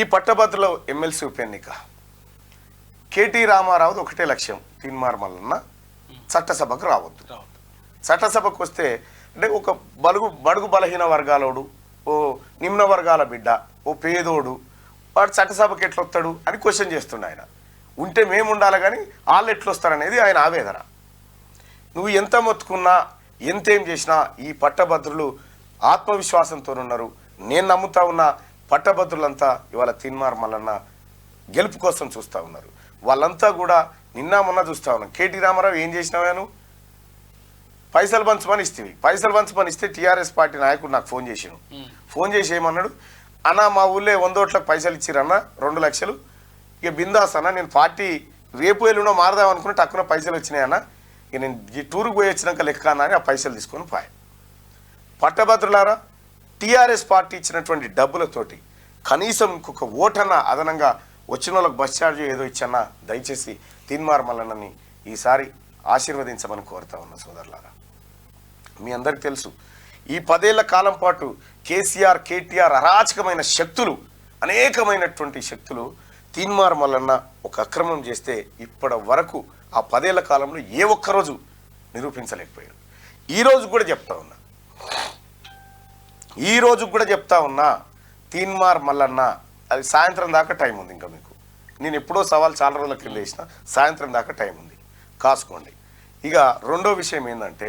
ఈ పట్టభద్రుల ఎమ్మెల్సీ ఉప ఎన్నిక కేటీ రామారావుది ఒకటే లక్ష్యం, తీన్మార్ మల్లన్న చట్టసభకు రావద్దు. చట్టసభకు వస్తే అంటే ఒక బడుగు బలహీన వర్గాలోడు, ఓ నిమ్న వర్గాల బిడ్డ, ఓ పేదోడు వాడు చట్టసభకు ఎట్లొస్తాడు అని క్వశ్చన్ చేస్తుండే ఆయన. ఉంటే మేము ఉండాలి కానీ వాళ్ళు ఎట్లొస్తారనేది ఆయన ఆవేదన. నువ్వు ఎంత మొత్తుకున్నా ఎంతేం చేసినా ఈ పట్టభద్రులు ఆత్మవిశ్వాసంతో ఉన్నారు. నేను నమ్ముతా ఉన్న పట్టభద్రులంతా ఇవాళ తీన్మార్ మల్లన్న గెలుపు కోసం చూస్తూ ఉన్నారు. వాళ్ళంతా కూడా నిన్న మొన్న చూస్తూ ఉన్నాం. కేటీ రామారావు ఏం చేసినావాను, పైసలు పంచమని ఇస్తేవి. పైసలు పంచమని ఇస్తే టీఆర్ఎస్ పార్టీ నాయకుడు నాకు ఫోన్ చేసి ఏమన్నాడు, అన్న మా ఊళ్ళో 100 ఓట్లకు పైసలు ఇచ్చిరన్న 2 లక్షలు, ఇక బిందాస్ అన్న, నేను పార్టీ రేపు ఎల్లుండో మారదాం అనుకుని టక్కున పైసలు వచ్చినాయన్న, ఇక నేను ఈ టూర్కి పోయి వచ్చినాక లెక్క అన్న అని ఆ పైసలు తీసుకొని పోయి. పట్టభద్రులారా, టీఆర్ఎస్ పార్టీ ఇచ్చినటువంటి డబ్బులతోటి కనీసం ఇంకొక ఓటన్నా అదనంగా వచ్చిన వాళ్ళకి బస్ ఛార్జ్ ఏదో ఇచ్చన్నా దయచేసి తీన్మార్ మల్లన్నని ఈసారి ఆశీర్వదించమని కోరుతా ఉన్నా సోదరులారా. మీ అందరికి తెలుసు, ఈ 10 ఏళ్ల కాలం పాటు కేసీఆర్ కేటీఆర్ అరాచకమైన శక్తులు, అనేకమైనటువంటి శక్తులు తీన్మార్ మల్లన్న ఒక అక్రమం చేస్తే ఇప్పటి వరకు ఆ 10 ఏళ్ల కాలంలో ఏ ఒక్కరోజు నిరూపించలేకపోయారు. ఈరోజు కూడా చెప్తా ఉన్నా తీన్మార్ మల్లన్న, అది సాయంత్రం దాకా టైం ఉంది. ఇంకా మీకు నేను ఎప్పుడో సవాల్ చాలా రోజుల కింద వేసిన, సాయంత్రం దాకా టైం ఉంది, కాసుకోండి. ఇక రెండో విషయం ఏంటంటే